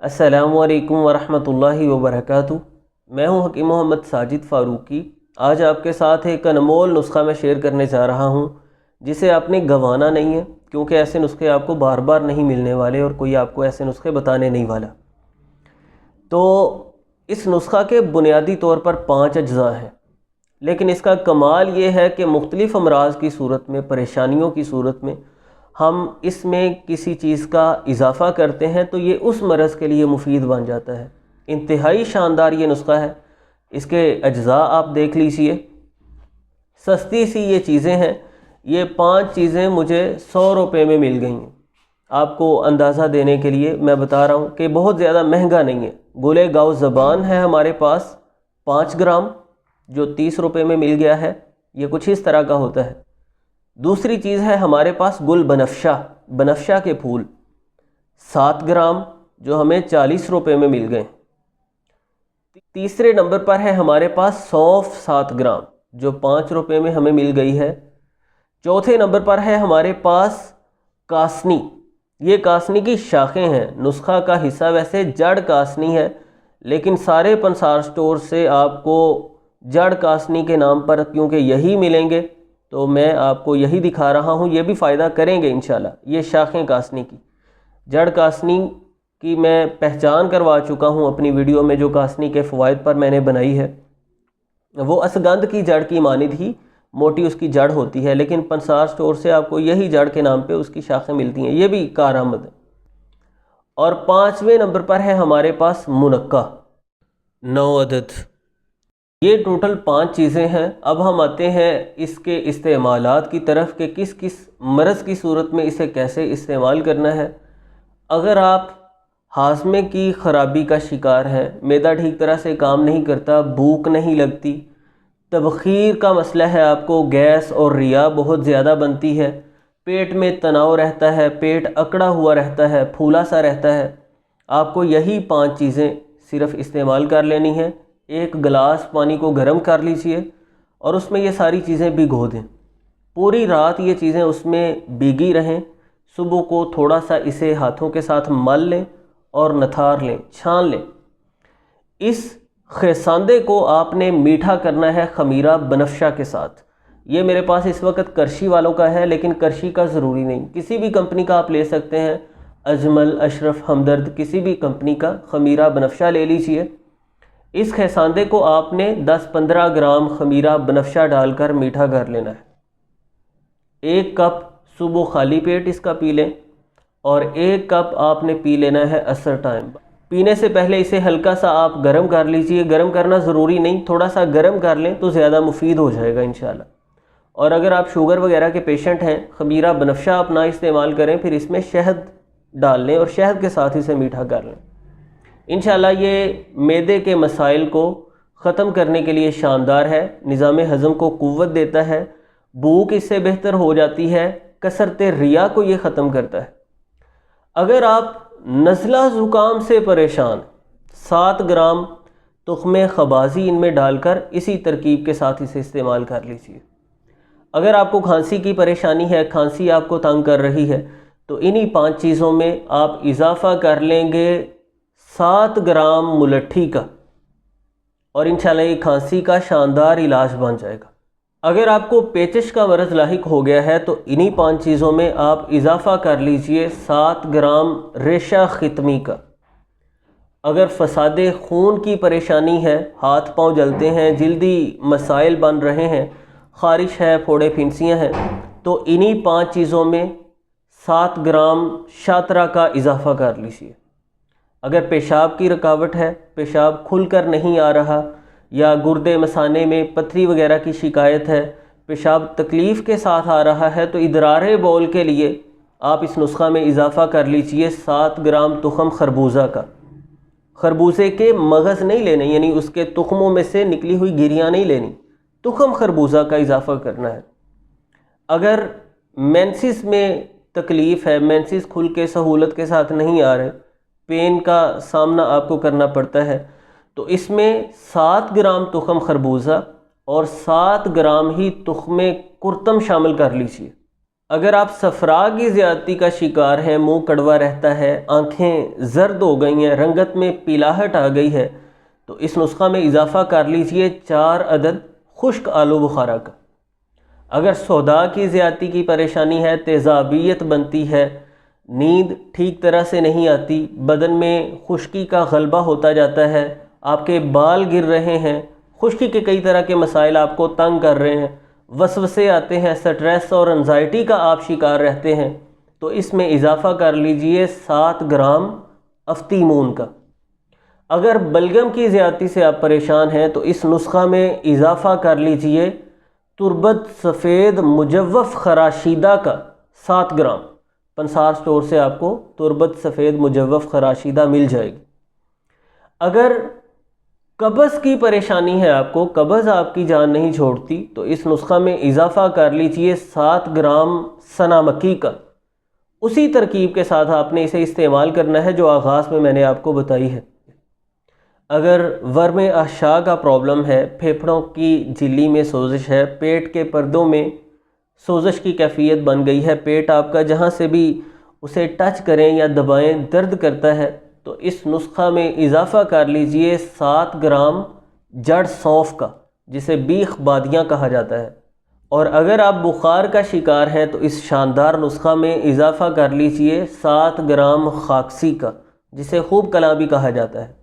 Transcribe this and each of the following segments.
अस्सलामुअलैकुम वरहमतुल्लाहि वबरकातुहू। मैं हूं हकीम मोहम्मद साजिद फ़ारूकी। आज आपके साथ एक अनमोल नुस्खा मैं शेयर करने जा रहा हूं, जिसे आपने गंवाना नहीं है, क्योंकि ऐसे नुस्खे आपको बार बार नहीं मिलने वाले और कोई आपको ऐसे नुस्खे बताने नहीं वाला। तो इस नुस्खा के बुनियादी तौर पर 5 अज्जा हैं, लेकिन इसका कमाल ये है कि मुख्तलिफ़ अमराज की सूरत में, परेशानियों की सूरत में हम इसमें किसी चीज़ का इजाफ़ा करते हैं तो ये उस मरज़ के लिए मुफीद बन जाता है। इंतहाई शानदार ये नुस्खा है। इसके अज्जा आप देख लीजिए। सस्ती सी ये चीज़ें हैं। ये 5 चीज़ें मुझे 100 रुपये में मिल गई हैं। आपको अंदाज़ा देने के लिए मैं बता रहा हूँ कि बहुत ज़्यादा महंगा नहीं है। गुले गाव ज़बान है हमारे पास 5 ग्राम, जो 30 रुपये में मिल गया है। ये कुछ इस तरह का होता है। दूसरी चीज़ है हमारे पास गुल बनफ्शा, बनफ्शा के फूल 7 ग्राम, जो हमें 40 रुपये में मिल गए। तीसरे नंबर पर है हमारे पास सौंफ 7 ग्राम, जो 5 रुपये में हमें मिल गई है। चौथे नंबर पर है हमारे पास कासनी। ये कासनी की शाखें हैं। नुस्खा का हिस्सा वैसे जड़ कासनी है, लेकिन सारे पंसार स्टोर से आपको जड़ कासनी के नाम पर क्योंकि यही मिलेंगे, तो मैं आपको यही दिखा रहा हूँ। ये भी फ़ायदा करेंगे इंशाल्लाह। ये शाखें कासनी की, जड़ कासनी की मैं पहचान करवा चुका हूँ अपनी वीडियो में, जो कासनी के फ़वाइद पर मैंने बनाई है। वो असगंध की जड़ की मानिद ही मोटी उसकी जड़ होती है, लेकिन पंसार स्टोर से आपको यही जड़ के नाम पे उसकी शाखें मिलती हैं। ये भी कारआमद है। और 5वें नंबर पर है हमारे पास मुनक्का 9 अदद। ये टोटल 5 चीज़ें हैं। अब हम आते हैं इसके इस्तेमालात की तरफ कि किस किस मरज़ की सूरत में इसे कैसे इस्तेमाल करना है। अगर आप हाजमे की ख़राबी का शिकार हैं, मैदा ठीक तरह से काम नहीं करता, भूख नहीं लगती, तबखीर का मसला है, आपको गैस और रिया बहुत ज़्यादा बनती है, पेट में तनाव रहता है, पेट अकड़ा हुआ रहता है, फूला सा रहता है, आपको यही 5 चीज़ें सिर्फ़ इस्तेमाल कर लेनी है। एक गिलास पानी को गर्म कर लीजिए और उसमें ये सारी चीज़ें भिगो दें। पूरी रात ये चीज़ें उसमें भीगी रहें। सुबह को थोड़ा सा इसे हाथों के साथ मल लें और नथार लें, छान लें। इस खेसांदे को आपने मीठा करना है खमीरा बनफ्शा के साथ। ये मेरे पास इस वक्त करशी वालों का है, लेकिन करशी का ज़रूरी नहीं, किसी भी कंपनी का आप ले सकते हैं। अजमल, अशरफ, हमदर्द, किसी भी कंपनी का खमीरा बनफ्शा ले लीजिए। इस खेसांदे को आपने 10-15 ग्राम खमीरा बनफ्शा डालकर मीठा कर लेना है। 1 कप सुबह खाली पेट इसका पी लें और 1 कप आपने पी लेना है असर टाइम। पीने से पहले इसे हल्का सा आप गर्म कर लीजिए। गर्म करना ज़रूरी नहीं, थोड़ा सा गर्म कर लें तो ज़्यादा मुफीद हो जाएगा इंशाल्लाह। और अगर आप शुगर वगैरह के पेशेंट हैं, खमीरा बनफ्शा अपना इस्तेमाल करें, फिर इसमें शहद डाल लें और शहद के साथ इसे मीठा कर लें। इंशाल्लाह ये मैदे के मसाइल को ख़त्म करने के लिए शानदार है। निज़ाम हज़म को क़ुव्वत देता है, भूख इससे बेहतर हो जाती है, कसरत रिया को ये ख़त्म करता है। अगर आप नज़ला ज़ुकाम से परेशान, 7 ग्राम तुख्मे खबाजी इनमें डालकर इसी तरकीब के साथ इसे इस्तेमाल कर लीजिए। अगर आपको खांसी की परेशानी है, खांसी आपको तंग कर रही है, तो इन्हीं 5 चीज़ों में आप इजाफ़ा कर लेंगे 7 ग्राम मुलट्ठी का, और इंशाल्लाह ये खांसी का शानदार इलाज बन जाएगा। अगर आपको पेचिश का मरज़ लाहिक हो गया है, तो इन्हीं 5 चीज़ों में आप इजाफ़ा कर लीजिए 7 ग्राम रेशा ख़ितमी का। अगर फसादे खून की परेशानी है, हाथ पाँव जलते हैं, जल्दी मसाइल बन रहे हैं, ख़ारिश है, फोड़े फिंसियाँ हैं, तो इन्हीं 5 चीज़ों में 7 ग्राम शातरा का इजाफ़ा कर लीजिए। अगर पेशाब की रुकावट है, पेशाब खुलकर नहीं आ रहा, या गुर्दे मसाने में पथरी वगैरह की शिकायत है, पेशाब तकलीफ़ के साथ आ रहा है, तो इदरारे बौल के लिए आप इस नुस्खा में इजाफ़ा कर लीजिए 7 ग्राम तुख़म खरबूजा का। खरबूजे के मगज़ नहीं लेने, यानी उसके तुख़मों में से निकली हुई गिरियाँ नहीं लेनी, तुख़म खरबूजा का इजाफ़ा करना है। अगर मेंसिस में तकलीफ़ है, मेंसिस खुल के सहूलत के साथ नहीं आ रहे, पेन का सामना आपको करना पड़ता है, तो इसमें 7 ग्राम तुख़म खरबूजा और 7 ग्राम ही तुख़्मे कुर्तम शामिल कर लीजिए। अगर आप सफरा की ज़्यादती का शिकार हैं, मुंह कड़वा रहता है, आंखें जर्द हो गई हैं, रंगत में पीलाहट आ गई है, तो इस नुस्खा में इजाफ़ा कर लीजिए 4 अदद खुश्क आलू बुखारा का। अगर सौदा की ज़्यादती की परेशानी है, तेज़ाबियत बनती है, नींद ठीक तरह से नहीं आती, बदन में खुश्की का गलबा होता जाता है, आपके बाल गिर रहे हैं, खुश्की के कई तरह के मसाइल आपको तंग कर रहे हैं, वसवसे आते हैं, स्ट्रेस और एंजाइटी का आप शिकार रहते हैं, तो इसमें इजाफ़ा कर लीजिए 7 ग्राम अफ्तीमून का। अगर बलगम की ज़्यादती से आप परेशान हैं तो इस नुस्खा में इजाफ़ा कर लीजिए तुरबत सफ़ेद मुजव्वफ़ खराशीदा का 7 ग्राम। पंसार स्टोर से आपको तुरबत सफ़ेद मुजव्वफ़ खराशीदा मिल जाएगी। अगर कब्ज़ की परेशानी है, आपको कब्ज़ आपकी जान नहीं छोड़ती, तो इस नुस्खा में इजाफ़ा कर लीजिए 7 ग्राम सना मक्की का। उसी तरकीब के साथ आपने इसे इस्तेमाल करना है जो आगाज़ में मैंने आपको बताई है। अगर वर्म अहशा का प्रॉब्लम है, फेफड़ों की झिल्ली में सोजिश है, पेट के पर्दों में सोजिश की कैफियत बन गई है, पेट आपका जहाँ से भी उसे टच करें या दबाएं दर्द करता है, तो इस नुस्खा में इजाफ़ा कर लीजिए 7 ग्राम जड़ सौंफ का, जिसे बीख बादियाँ कहा जाता है। और अगर आप बुखार का शिकार हैं तो इस शानदार नुस्खा में इजाफ़ा कर लीजिए 7 ग्राम खाकसी का, जिसे खूब कला भी कहा जाता है।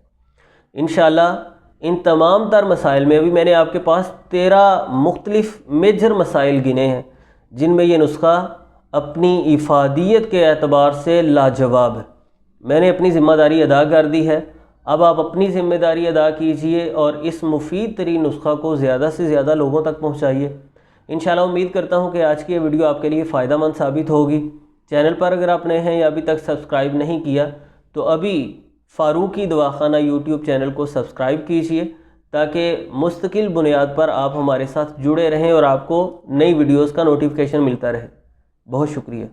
इंशाल्लाह इन तमाम तर मसाइल में अभी मैंने आपके पास 13 मुख्तलिफ मेजर मसाइल गिने हैं जिनमें यह नुस्खा अपनी इफादियत के एतबार से लाजवाब है। मैंने अपनी ज़िम्मेदारी अदा कर दी है, अब आप अपनी ज़िम्मेदारी अदा कीजिए और इस मुफीद तरीन नुस्खा को ज़्यादा से ज़्यादा लोगों तक पहुँचाइए। इंशाल्लाह उम्मीद करता हूँ कि आज की ये वीडियो आपके लिए फ़ायदेमंद साबित होगी। चैनल पर अगर आप नए हैं या अभी तक सब्सक्राइब नहीं किया तो अभी फ़ारूकी दवाखाना यूट्यूब चैनल को सब्सक्राइब कीजिए ताकि मुस्तकिल बुनियाद पर आप हमारे साथ जुड़े रहें और आपको नई वीडियोस का नोटिफिकेशन मिलता रहे। बहुत शुक्रिया।